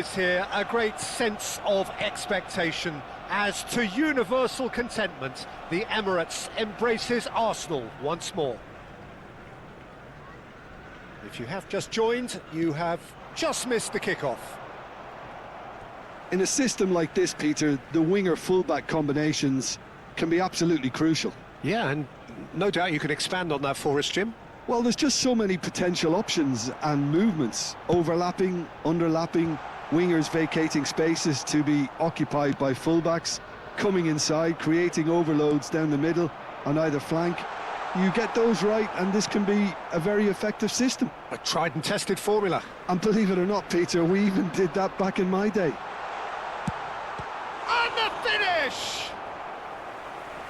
Here, a great sense of expectation as to universal contentment. The Emirates embraces Arsenal once more. If you have just joined, you have just missed the kickoff. In a system like this, Peter, the winger-fullback combinations can be absolutely crucial. Yeah, and no doubt you can expand on that for us, Jim. Well, there's just so many potential options and movements, overlapping, underlapping, wingers vacating spaces to be occupied by fullbacks, coming inside, creating overloads down the middle on either flank. You get those right and this can be a very effective system. A tried and tested formula. And believe it or not, Peter, we even did that back in my day. And the finish!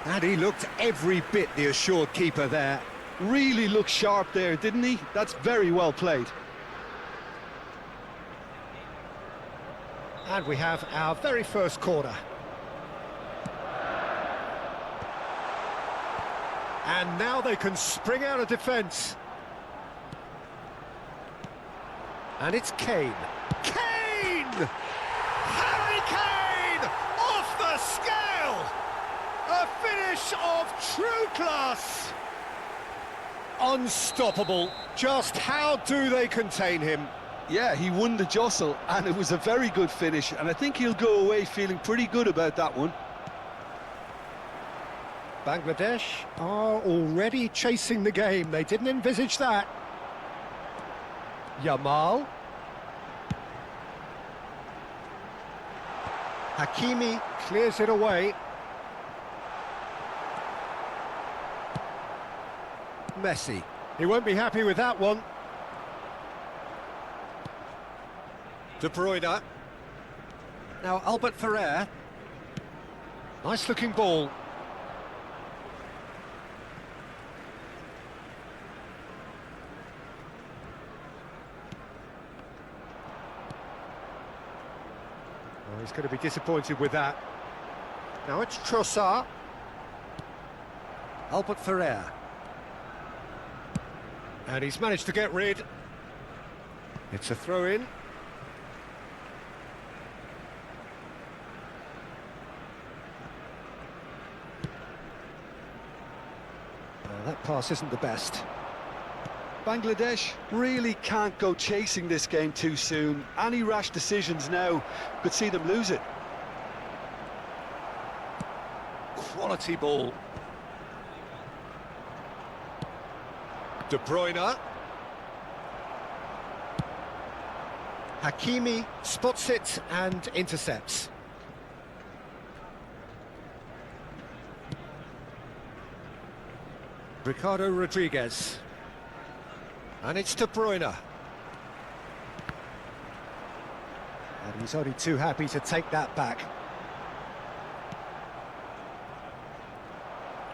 And he looked every bit the assured keeper there. Really looked sharp there, didn't he? That's very well played. And we have our very first corner. And now they can spring out of defence. And it's Kane. Kane! Harry Kane! Off the scale! A finish of true class! Unstoppable. Just how do they contain him? Yeah, he won the jostle, and it was a very good finish, and I think he'll go away feeling pretty good about that one. Bangladesh are already chasing the game. They didn't envisage that. Yamal. Hakimi clears it away. Messi. He won't be happy with that one. De Bruyne. Now Albert Ferrer. Nice looking ball. Oh, he's going to be disappointed with that. Now it's Trossard. Albert Ferrer. And he's managed to get rid. It's a throw-in. That pass isn't the best. Bangladesh really can't go chasing this game too soon. Any rash decisions now could see them lose it. Quality ball. De Bruyne. Hakimi spots it and intercepts. Ricardo Rodriguez. And it's De Bruyne. And he's only too happy to take that back.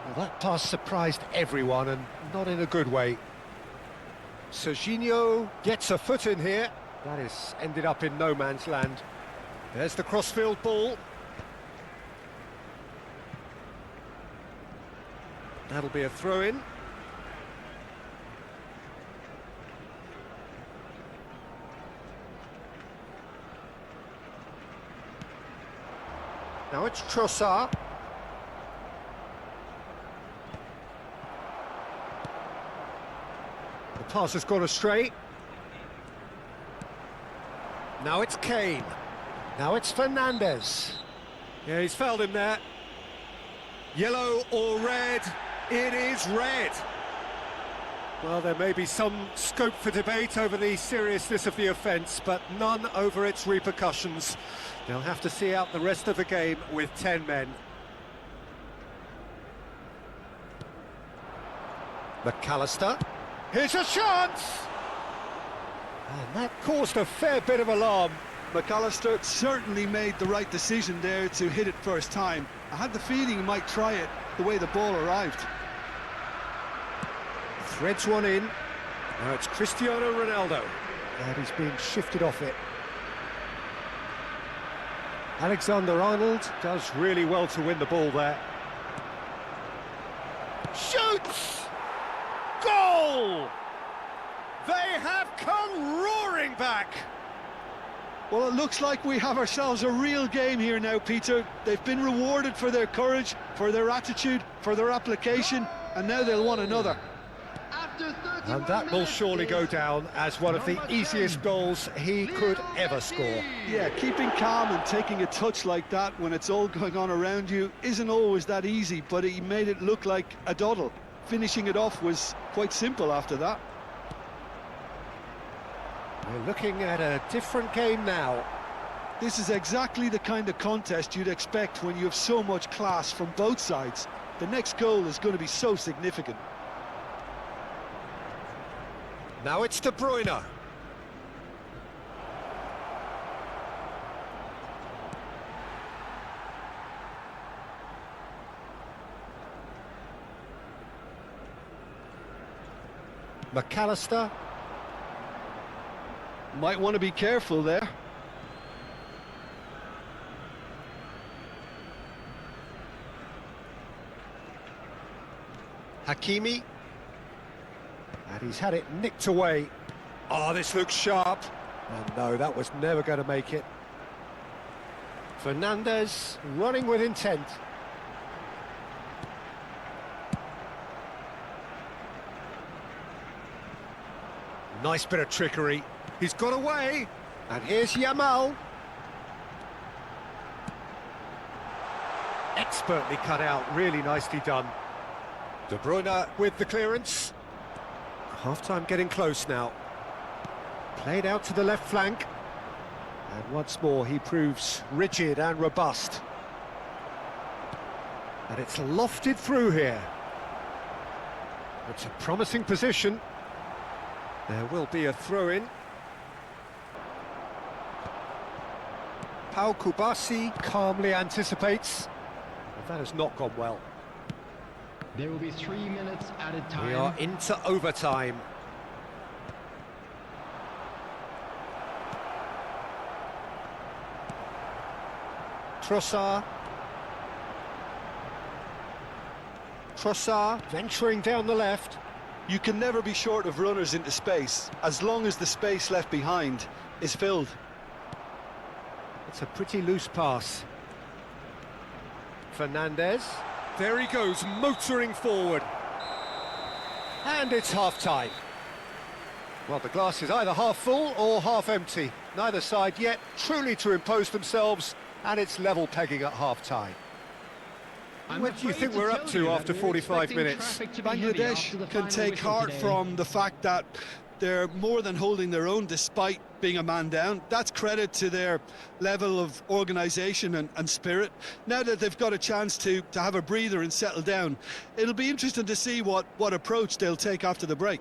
Well, that pass surprised everyone, and not in a good way. Serginho gets a foot in here. That is ended up in no man's land. There's the crossfield ball. That'll be a throw-in. Now it's Trossard. The pass has gone astray. Now it's Kane. Now it's Fernandes. Yeah, he's fouled him there. Yellow or red? It is red. Well, there may be some scope for debate over the seriousness of the offence, but none over its repercussions. They'll have to see out the rest of the game with 10 men. McAllister. Here's a chance! And that caused a fair bit of alarm. McAllister certainly made the right decision there to hit it first time. I had the feeling he might try it the way the ball arrived. Threads one in. Now it's Cristiano Ronaldo. And he's being shifted off it. Alexander-Arnold does really well to win the ball there. Shoots! Goal! They have come roaring back. Well, it looks like we have ourselves a real game here now, Peter. They've been rewarded for their courage, for their attitude, for their application, and now they'll want another. And that will surely go down as one of the easiest goals he could ever score. Yeah, keeping calm and taking a touch like that when it's all going on around you isn't always that easy, but he made it look like a doddle. Finishing it off was quite simple after that. We're looking at a different game now. This is exactly the kind of contest you'd expect when you have so much class from both sides. The next goal is going to be so significant. Now it's De Bruyne. McAllister. Might want to be careful there. Hakimi. And he's had it nicked away. Oh, this looks sharp. And no, that was never going to make it. Fernandes running with intent. Nice bit of trickery. He's got away. And here's Yamal. Expertly cut out, really nicely done. De Bruyne with the clearance. Half-time getting close now. Played out to the left flank. And once more he proves rigid and robust. And it's lofted through here. It's a promising position. There will be a throw-in. Pau Kubasi calmly anticipates. But that has not gone well. There will be 3 minutes added time. We are into overtime. Trossard. Trossard venturing down the left. You can never be short of runners into space, as long as the space left behind is filled. It's a pretty loose pass. Fernandes. There he goes, motoring forward. And it's half-time. Well, the glass is either half full or half empty. Neither side yet truly to impose themselves, and it's level pegging at half-time. What do you think we're up to after 45 minutes? Bangladesh can take heart from the fact that they're more than holding their own despite being a man down. That's credit to their level of organisation and spirit. Now that they've got a chance to have a breather and settle down, it'll be interesting to see what approach they'll take after the break.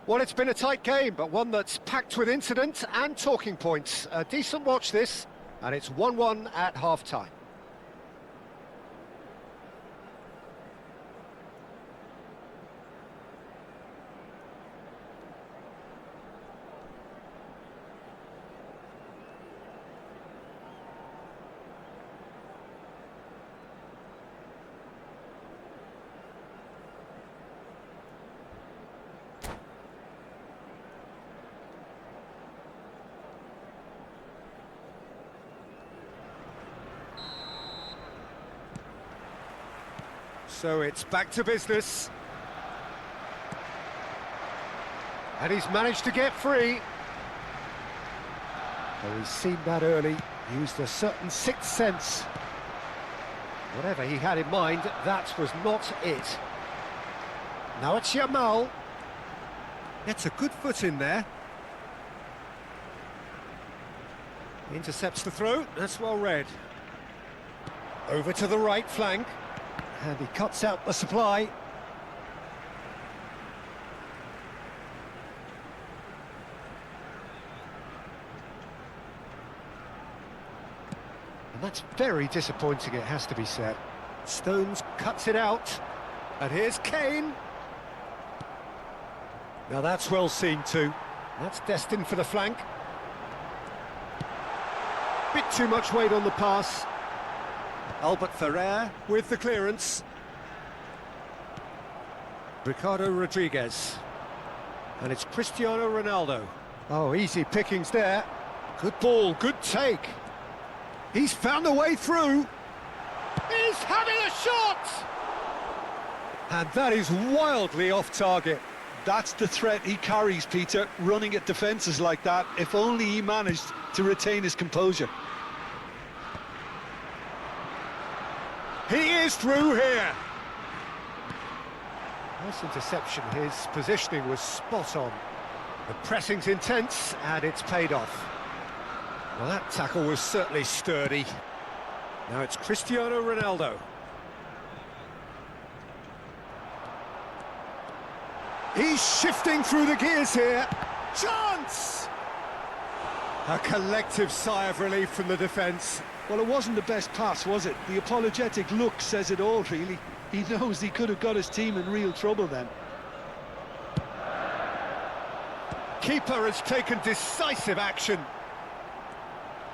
Well, it's been a tight game, but one that's packed with incident and talking points. A decent watch this, and it's 1-1 at half-time. So it's back to business. And he's managed to get free. Oh, he's seen that early, used a certain sixth sense. Whatever he had in mind, that was not it. Now it's Yamal. Gets a good foot in there. Intercepts the throw, that's well read. Over to the right flank. And he cuts out the supply. And that's very disappointing, it has to be said. Stones cuts it out. And here's Kane. Now that's well seen too. That's destined for the flank. Bit too much weight on the pass. Albert Ferrer with the clearance. Ricardo Rodriguez. And it's Cristiano Ronaldo. Oh, easy pickings there. Good ball, good take. He's found a way through. He's having a shot! And that is wildly off target. That's the threat he carries, Peter, running at defences like that. If only he managed to retain his composure. He is through here. Nice interception. His positioning was spot on. The pressing's intense, and it's paid off. Well, that tackle was certainly sturdy. Now it's Cristiano Ronaldo. He's shifting through the gears here. Chance! A collective sigh of relief from the defence. Well, it wasn't the best pass, was it? The apologetic look says it all, really. He knows he could have got his team in real trouble then. Keeper has taken decisive action.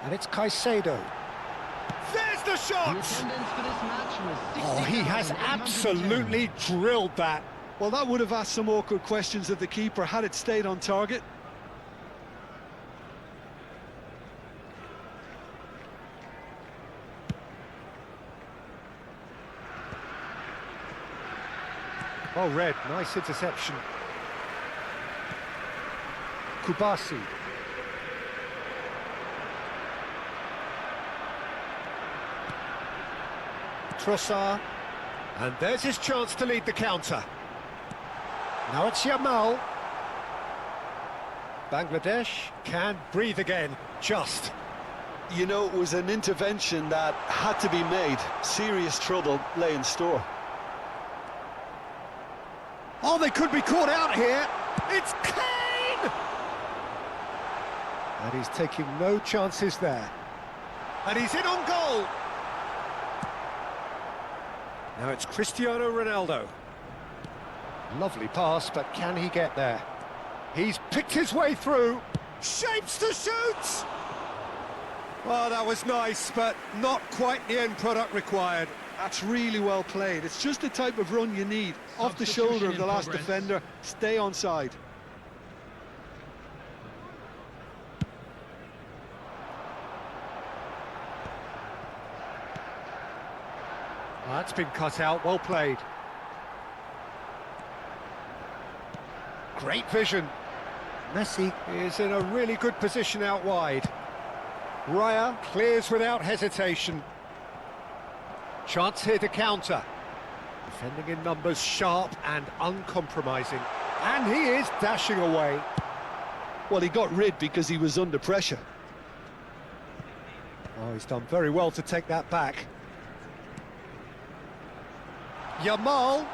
And it's Caicedo. There's the The shot! attendance for this match was Oh, he has 60,810. absolutely drilled that. Well, that would have asked some awkward questions of the keeper had it stayed on target. Oh, Red, nice interception. Kubasi. Trossard. And there's his chance to lead the counter. Now it's Yamal. Bangladesh can breathe again, just. You know, it was an intervention that had to be made. Serious trouble lay in store. Oh, they could be caught out here. It's Kane! And he's taking no chances there. And he's in on goal. Now it's Cristiano Ronaldo. Lovely pass, but can he get there? He's picked his way through. Shapes to shoot! Well, that was nice, but not quite the end product required. That's really well played. It's just the type of run you need. Off the shoulder of the last defender, stay onside. Well, that's been cut out, well played. Great vision. Messi is in a really good position out wide. Raya clears without hesitation. Chance here to counter. Defending in numbers, sharp and uncompromising. And he is dashing away. Well, he got rid because he was under pressure. Oh, he's done very well to take that back. Yamal.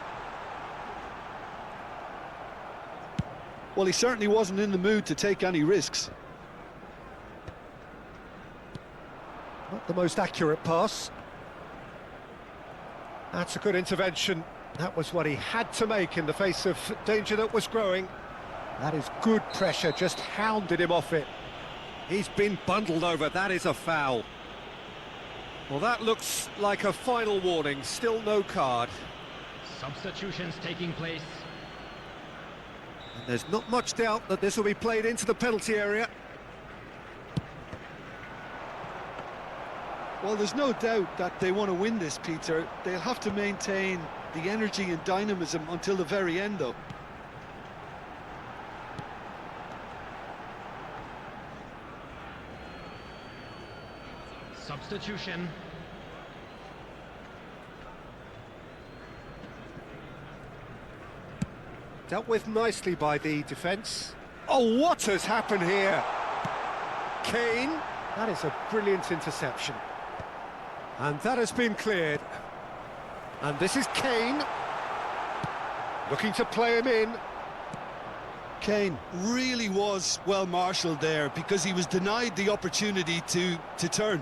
Well, he certainly wasn't in the mood to take any risks. Not the most accurate pass. That's a good intervention. That was what he had to make in the face of danger that was growing. That is good pressure, just hounded him off it. He's been bundled over, that is a foul. Well, that looks like a final warning, still no card. Substitutions taking place. And there's not much doubt that this will be played into the penalty area. Well, there's no doubt that they want to win this, Peter. They'll have to maintain the energy and dynamism until the very end, though. Substitution. Dealt with nicely by the defence. Oh, what has happened here? Kane. That is a brilliant interception. And that has been cleared. And this is Kane. Looking to play him in. Kane really was well marshalled there because he was denied the opportunity to turn.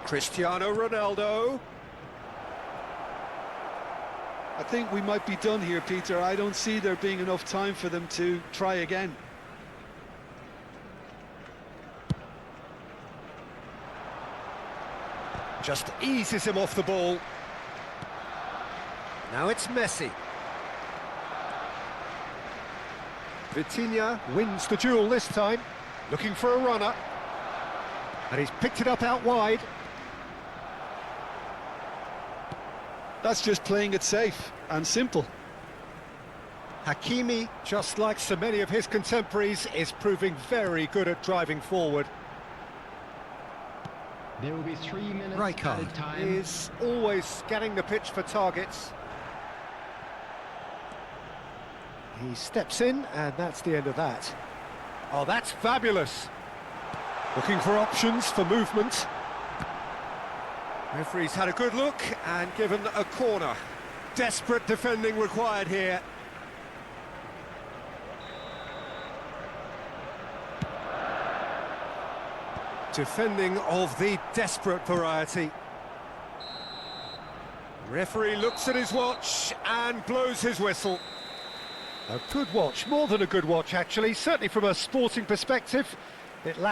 Cristiano Ronaldo. I think we might be done here, Peter. I don't see there being enough time for them to try again. Just eases him off the ball. Now it's Messi. Vitinha wins the duel this time, looking for a runner. And he's picked it up out wide. That's just playing it safe and simple. Hakimi, just like so many of his contemporaries, is proving very good at driving forward. There will be 3 minutes Rijkaard added time. is always scanning the pitch for targets. He steps in, and that's the end of that. Oh, that's fabulous. Looking for options for movement. Referee's had a good look and given a corner. Desperate defending required here. Defending of the desperate variety. Referee looks at his watch and blows his whistle. A good watch, more than a good watch actually, certainly from a sporting perspective. It lacks